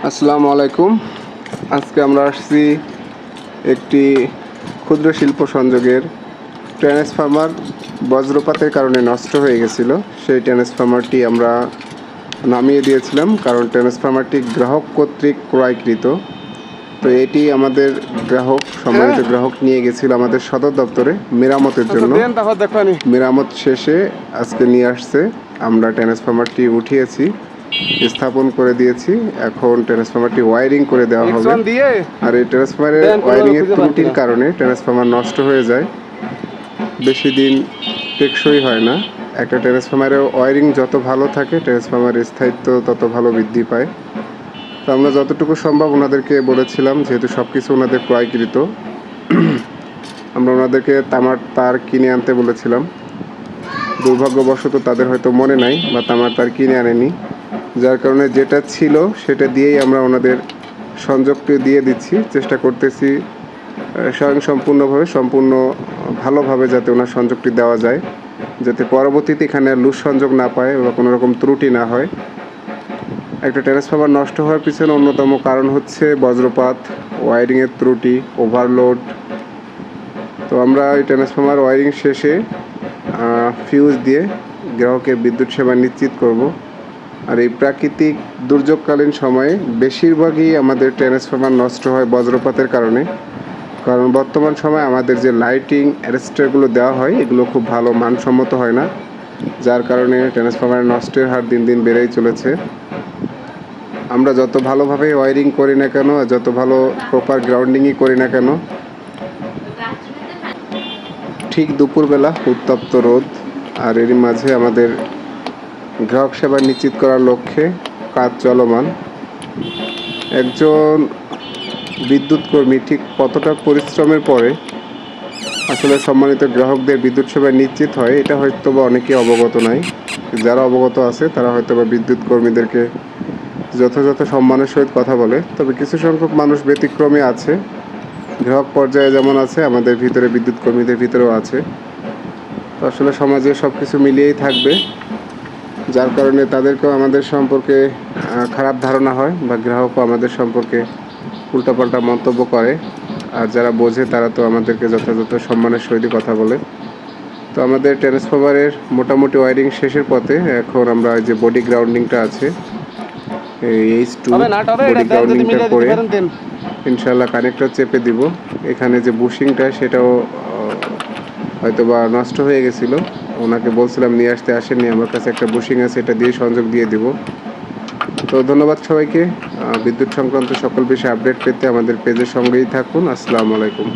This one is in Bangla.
আসসালামু আলাইকুম। আজকে আমরা আসছি একটি ক্ষুদ্র শিল্প সংযোগের ট্রান্সফরমার বজ্রপাতের কারণে নষ্ট হয়ে গেছিল। সেই ট্রান্সফরমারটি আমরা নামিয়ে দিয়েছিলাম, কারণ ট্রান্সফরমারটি গ্রাহক কর্তৃক ক্রয়কৃত। তো এটি আমাদের সম্মানিত গ্রাহক নিয়ে গেছিল আমাদের সদর দপ্তরে মেরামতের জন্য। মেরামত শেষে আজকে নিয়ে আসছে। আমরা ট্রান্সফরমারটি উঠিয়েছি, স্থাপন করে দিয়েছি। এখন ট্রান্সফরমারটি ওয়ারিং করে দেওয়া হবে। আর এই ট্রান্সফরমারের ওয়ারিংয়ের ত্রুটির কারণে ট্রান্সফরমার নষ্ট হয়ে যায়, বেশি দিন টেকসই হয় না। একটা ট্রান্সফরমারের ওয়ারিং যত ভালো থাকে, ট্রান্সফরমারের স্থায়িত্ব তত ভালো বৃদ্ধি পায়। তো আমরা যতটুকু সম্ভব ওনাদেরকে বলেছিলাম, যেহেতু সব কিছু ওনাদের ক্রয়কৃত, আমরা ওনাদেরকে তামার তার কিনে আনতে বলেছিলাম। দুর্ভাগ্যবশত তাদের হয়তো মনে নাই বা তামার তার কিনে আনেনি, যার কারণে যেটা ছিল সেটা দিয়েই আমরা ওনাদের সংযোগটি দিয়ে দিচ্ছি। চেষ্টা করতেছি স্বয়ংসম্পূর্ণভাবে সম্পূর্ণ ভালোভাবে যাতে ওনার সংযোগটি দেওয়া যায়, যাতে পরবর্তীতে এখানে লুজ সংযোগ না পায় বা কোনো রকম ত্রুটি না হয়। একটা ট্রান্সফরমার নষ্ট হওয়ার পিছনে অন্যতম কারণ হচ্ছে বজ্রপাত, ওয়ারিংয়ের ত্রুটি, ওভারলোড। তো আমরা এই ট্রান্সফরমার ওয়ারিং শেষে ফিউজ দিয়ে গ্রাহকের বিদ্যুৎ সেবা নিশ্চিত করব। আর এই প্রাকৃতিক দুর্যোগকালীন সময়ে বেশিরভাগই আমাদের ট্রান্সফরমার নষ্ট হয় বজ্রপাতের কারণে। কারণ বর্তমান সময়ে আমাদের যে লাইটিং অ্যারেস্টারগুলো দেওয়া হয়, এগুলো খুব ভালো মানসম্মত হয় না, যার কারণে ট্রান্সফরমার নষ্টের হার দিন দিন বেড়েই চলেছে। আমরা যত ভালোভাবে ওয়ারিং করি না কেন, যত ভালো প্রপার গ্রাউন্ডিংই করি না কেন, ঠিক দুপুরবেলা উত্তপ্ত রোদ, আর এরই মাঝে আমাদের গ্রাহক সেবা নিশ্চিত করার লক্ষ্যে কাজ চলমান। একজন বিদ্যুৎ কর্মী ঠিক কতটা পরিশ্রমের পরে আসলে সম্মানিত গ্রাহকদের বিদ্যুৎ সেবা নিশ্চিত হয়, এটা হয়তো বা অনেকে অবগত নাই। যারা অবগত আছে তারা হয়তো বা বিদ্যুৎ কর্মীদেরকে যথাযথ সম্মানের সহিত কথা বলে। তবে কিছু সংখ্যক মানুষ ব্যতিক্রমী আছে, গ্রাহক পর্যায়ে যেমন আছে, আমাদের ভিতরে বিদ্যুৎ কর্মীদের ভিতরেও আছে। তো আসলে সমাজে সব কিছু মিলিয়েই থাকবে, যার কারণে তাদেরকেও আমাদের সম্পর্কে খারাপ ধারণা হয় বা গ্রাহকও আমাদের সম্পর্কে উল্টাপাল্টা মন্তব্য করে। আর যারা বোঝে তারা তো আমাদেরকে যথাযথ সম্মানের সহিত কথা বলে। তো আমাদের ট্রান্সফরমারের মোটামুটি ওয়ারিং শেষের পথে। এখন আমরা যে বডি গ্রাউন্ডিংটা আছে, H2 বডি গ্রাউন্ডিংটা করে ইনশাল্লাহ কানেক্টর চেপে দিব। এখানে যে বুশিংটা সেটাও হয়তো বা নষ্ট হয়ে গেছিলো, ওনাকে বলছিলাম নিয়ে আসতে, আসেননি। আমার কাছে একটা বুশিং আছে, এটা দিয়ে সংযোগ দিয়ে দিব। তো ধন্যবাদ সবাইকে। বিদ্যুৎ সংক্রান্ত সকল বিষয়ে আপডেট পেতে আমাদের পেজের সঙ্গেই থাকুন। আসসালামু আলাইকুম।